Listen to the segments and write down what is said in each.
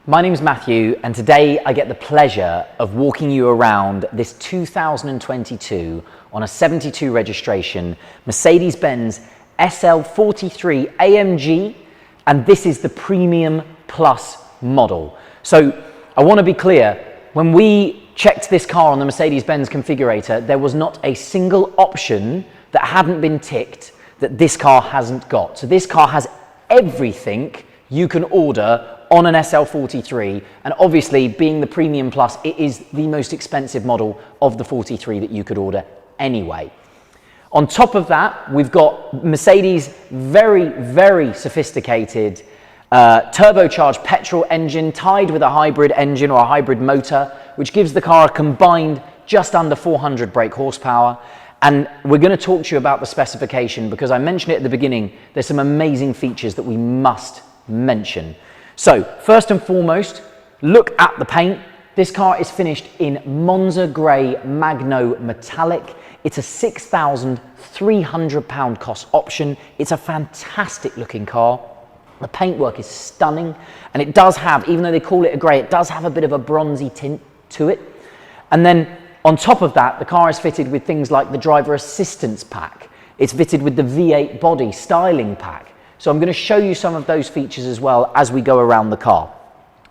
My name's Matthew, and today I get the pleasure of walking you around this 2022 on a 72 registration Mercedes-Benz SL43 AMG, and this is the Premium Plus model. So I want to be clear, when we checked this car on the Mercedes-Benz configurator, there was not a single option that hadn't been ticked that this car hasn't got. So this car has everything you can order on an SL43, and obviously being the Premium Plus, it is the most expensive model of the 43 that you could order anyway. On top of that, we've got Mercedes' very sophisticated turbocharged petrol engine tied with a hybrid engine or a hybrid motor, which gives the car a combined just under 400 brake horsepower. And we're going to talk to you about the specification because I mentioned it at the beginning. There's some amazing features that we must mention. So first and foremost, look at the paint. This car is finished in Monza Grey Magno metallic. It's a £6,300 cost option. It's a fantastic looking car. The paintwork is stunning, and it does have, even though they call it a grey, it does have a bit of a bronzy tint to it. And then on top of that, the car is fitted with things like the driver assistance pack. It's fitted with the V8 body styling pack. So I'm going to show you some of those features as well as we go around the car.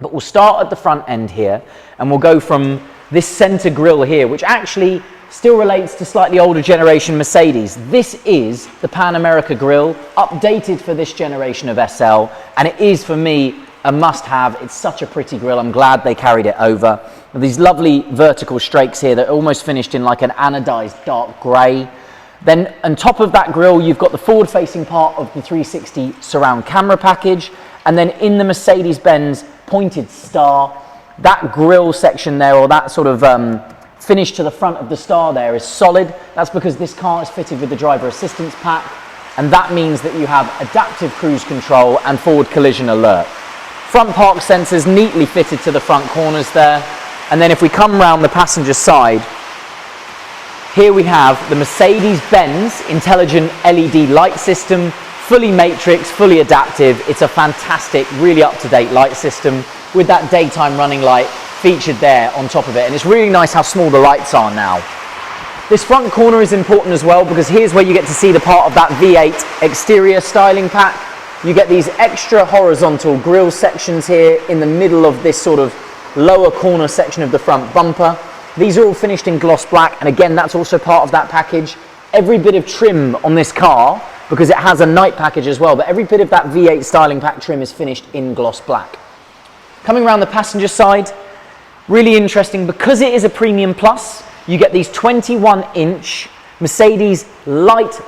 But we'll start at the front end here, and we'll go from this center grille here, which actually still relates to slightly older generation Mercedes. This is the Pan America grille, updated for this generation of SL, and it is, for me, a must-have. It's such a pretty grille. I'm glad they carried it over. And these lovely vertical strakes here that are almost finished in like an anodized dark grey. Then on top of that grille, you've got the forward-facing part of the 360 surround camera package, and then in the Mercedes-Benz pointed star, that grille section there, or that sort of finish to the front of the star there, is solid. That's because this car is fitted with the driver assistance pack, and that means that you have adaptive cruise control and forward collision alert. Front park sensors neatly fitted to the front corners there, and then if we come round the passenger side, here we have the Mercedes-Benz intelligent LED light system, fully matrix, fully adaptive. It's a fantastic, really up-to-date light system with that daytime running light featured there on top of it. And it's really nice how small the lights are now. This front corner is important as well because here's where you get to see the part of that V8 exterior styling pack. You get these extra horizontal grille sections here in the middle of this sort of lower corner section of the front bumper. These are all finished in gloss black, and again, that's also part of that package. Every bit of trim on this car, because it has a night package as well, but every bit of that V8 styling pack trim is finished in gloss black. Coming around the passenger side, really interesting, because it is a Premium Plus, you get these 21-inch Mercedes light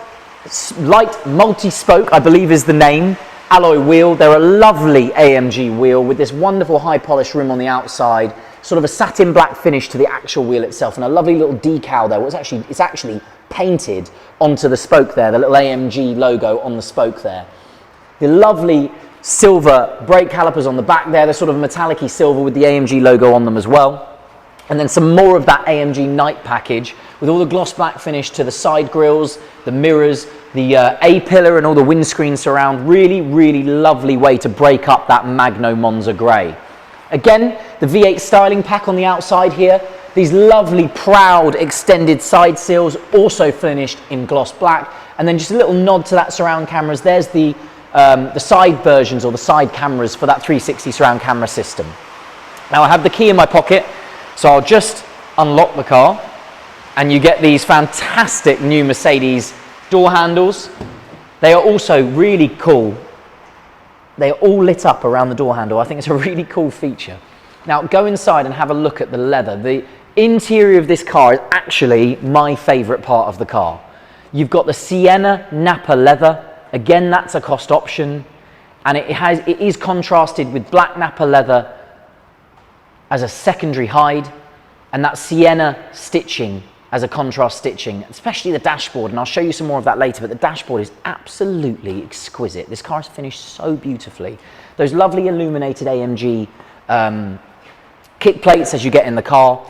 multi-spoke, I believe is the name, alloy wheel. They're a lovely AMG wheel with this wonderful high polished rim on the outside, sort of a satin black finish to the actual wheel itself, and a lovely little decal there. It's actually painted onto the spoke there, the little AMG logo on the spoke there. The lovely silver brake calipers on the back there, they're sort of metallic-y silver with the AMG logo on them as well. And then some more of that AMG night package with all the gloss black finish to the side grills, the mirrors, the A-pillar and all the windscreen surround. Really lovely way to break up that Magno Monza Grey. Again, the V8 styling pack on the outside here. These lovely, proud, extended side seals, also finished in gloss black. And then just a little nod to that surround cameras. There's the side versions or the side cameras for that 360 surround camera system. Now I have the key in my pocket, so I'll just unlock the car, and you get these fantastic new Mercedes door handles. They are also really cool. They are all lit up around the door handle. I think it's a really cool feature. Now go inside and have a look at the leather. The interior of this car is actually my favorite part of the car. You've got the Sienna Nappa leather. Again, that's a cost option, and it is contrasted with black Nappa leather as a secondary hide, and that Sienna stitching as a contrast stitching, especially the dashboard, and I'll show you some more of that later, but the dashboard is absolutely exquisite. This car is finished so beautifully. Those lovely illuminated AMG kick plates as you get in the car,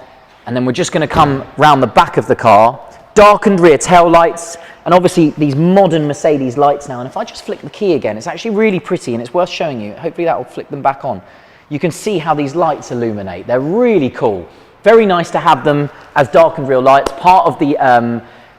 and then we're just going to come round the back of the car, darkened rear tail lights, and obviously these modern Mercedes lights now. And if I just flick the key again, it's actually really pretty and it's worth showing you. Hopefully that will flick them back on. you can see how these lights illuminate. They're really cool. Very nice to have them as darkened rear lights, part of the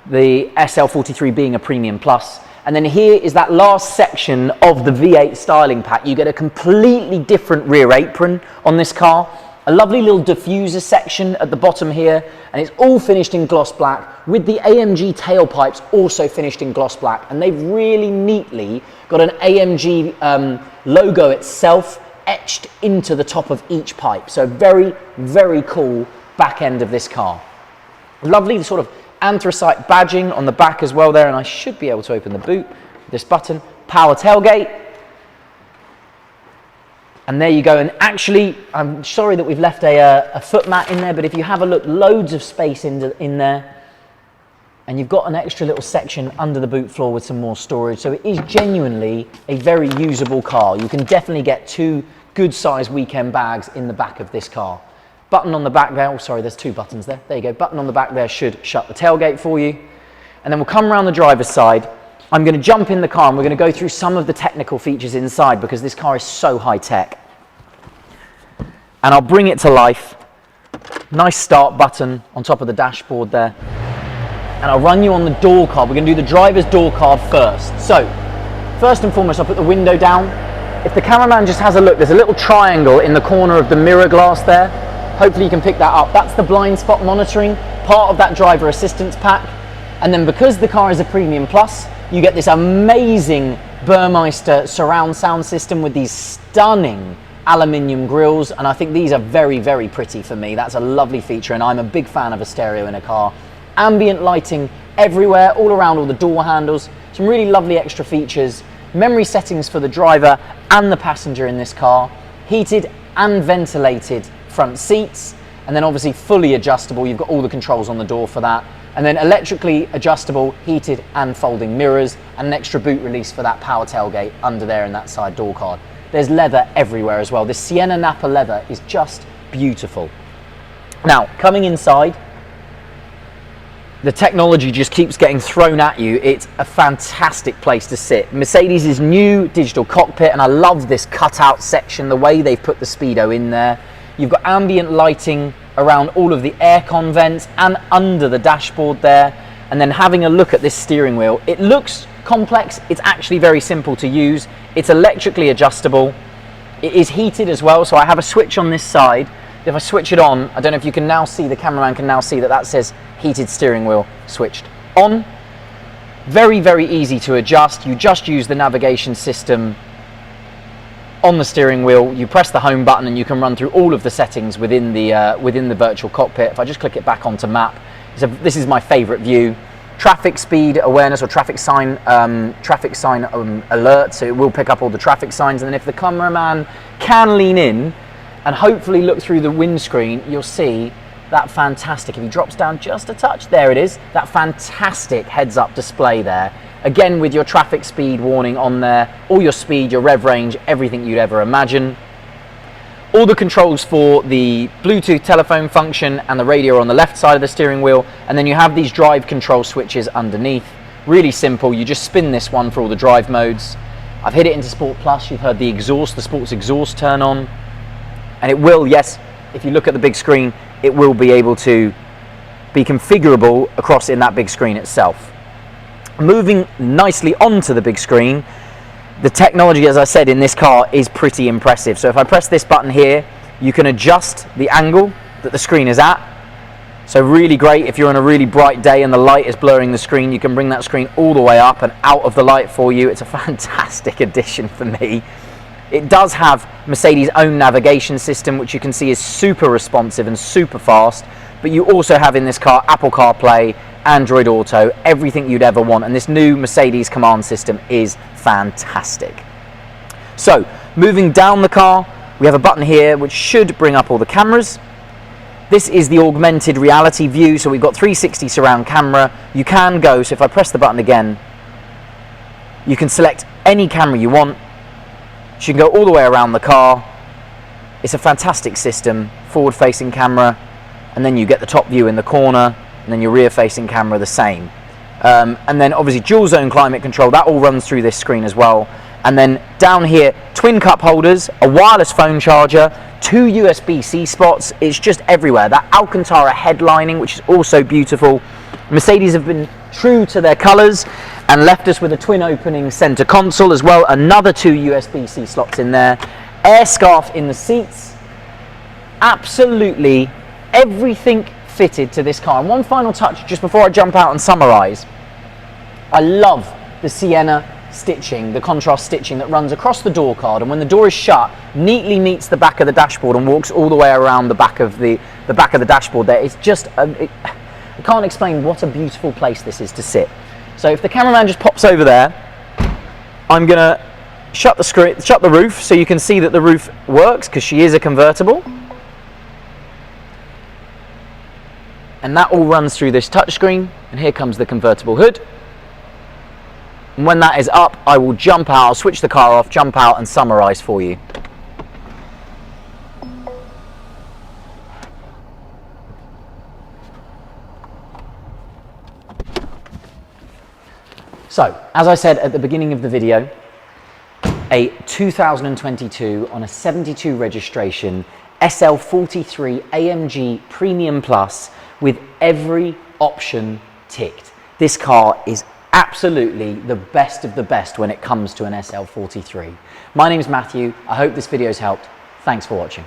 SL43 being a Premium Plus. And then here is that last section of the V8 styling pack. You get a completely different rear apron on this car, a lovely little diffuser section at the bottom here, and it's all finished in gloss black with the AMG tailpipes also finished in gloss black. And they've really neatly got an AMG logo itself etched into the top of each pipe. So very, very cool back end of this car. Lovely sort of anthracite badging on the back as well there, and I should be able to open the boot with this button. Power tailgate. And there you go. And actually, I'm sorry that we've left a foot mat in there, but if you have a look, loads of space in there. And you've got an extra little section under the boot floor with some more storage. So it is genuinely a very usable car. You can definitely get 2 good sized weekend bags in the back of this car. Button on the back there, oh sorry, there's 2 buttons there. There you go, button on the back there should shut the tailgate for you. And then we'll come around the driver's side. I'm gonna jump in the car and we're gonna go through some of the technical features inside because this car is so high tech. And I'll bring it to life. Nice start button on top of the dashboard there. And I'll run you on the door card. We're gonna do the driver's door card first. So, first and foremost, I'll put the window down. If the cameraman just has a look, there's a little triangle in the corner of the mirror glass there. Hopefully you can pick that up. That's the blind spot monitoring, part of that driver assistance pack. And then because the car is a Premium Plus, you get this amazing Burmeister surround sound system with these stunning aluminium grills. And I think these are very, very pretty for me. That's a lovely feature, and I'm a big fan of a stereo in a car. Ambient lighting everywhere, all around all the door handles. Some really lovely extra features. Memory settings for the driver and the passenger in this car. Heated and ventilated front seats, and then obviously fully adjustable. You've got all the controls on the door for that, and then electrically adjustable heated and folding mirrors, and an extra boot release for that power tailgate under there in that side door card. There's leather everywhere as well. This Sienna Nappa leather is just beautiful. Now coming inside, the technology just keeps getting thrown at you. It's a fantastic place to sit. Mercedes' new digital cockpit, and I love this cutout section, the way they've put the speedo in there. You've got ambient lighting around all of the aircon vents and under the dashboard there. And then having a look at this steering wheel, it looks complex. It's actually very simple to use. It's electrically adjustable. It is heated as well. So I have a switch on this side. If I switch it on, I don't know if you can now see, the cameraman can now see that that says heated steering wheel switched on. Very, very easy to adjust. You just use the navigation system on the steering wheel. You press the home button and you can run through all of the settings within the virtual cockpit. If I just click it back onto map, this is my favorite view. Traffic speed awareness or traffic sign alert, so it will pick up all the traffic signs. And then if the cameraman can lean in and hopefully look through the windscreen, you'll see that fantastic, if he drops down just a touch, there it is, that fantastic heads-up display there. Again, with your traffic speed warning on there, all your speed, your rev range, everything you'd ever imagine. All the controls for the Bluetooth telephone function and the radio are on the left side of the steering wheel, and then you have these drive control switches underneath. Really simple, you just spin this one for all the drive modes. I've hit it into Sport Plus, you've heard the exhaust, the sports exhaust turn on, and it will, yes, if you look at the big screen, it will be able to be configurable across in that big screen itself. Moving nicely onto the big screen, the technology, as I said, in this car is pretty impressive. So if I press this button here, you can adjust the angle that the screen is at. So really great if you're on a really bright day and the light is blurring the screen, you can bring that screen all the way up and out of the light for you. It's a fantastic addition for me. It does have Mercedes' own navigation system, which you can see is super responsive and super fast. But you also have in this car Apple CarPlay, Android Auto, everything you'd ever want. And this new Mercedes command system is fantastic. So moving down the car, we have a button here which should bring up all the cameras. This is the augmented reality view. So we've got 360 surround camera. You can go, so if I press the button again, you can select any camera you want. So you can go all the way around the car. It's a fantastic system, forward facing camera, and then you get the top view in the corner, and then your rear facing camera the same. And then obviously dual zone climate control, that all runs through this screen as well. And then down here, twin cup holders, a wireless phone charger, 2 USB-C spots. It's just everywhere. That Alcantara headlining, which is also beautiful. Mercedes have been true to their colours and left us with a twin opening centre console as well. Another 2 USB-C slots in there. Air scarf in the seats. Absolutely everything fitted to this car. And one final touch just before I jump out and summarise. I love the Sienna stitching, the contrast stitching that runs across the door card, and when the door is shut, neatly meets the back of the dashboard and walks all the way around the back of the back of the dashboard there. It's just, I can't explain what a beautiful place this is to sit. So if the cameraman just pops over there, I'm gonna shut the roof so you can see that the roof works, because she is a convertible. And that all runs through this touchscreen, and here comes the convertible hood. And when that is up, I will jump out, I'll switch the car off, jump out and summarise for you. So, as I said at the beginning of the video, a 2022 on a 72 registration SL43 AMG Premium Plus with every option ticked. This car is absolutely the best of the best when it comes to an SL43. My name's Matthew. I hope this video's helped. Thanks for watching.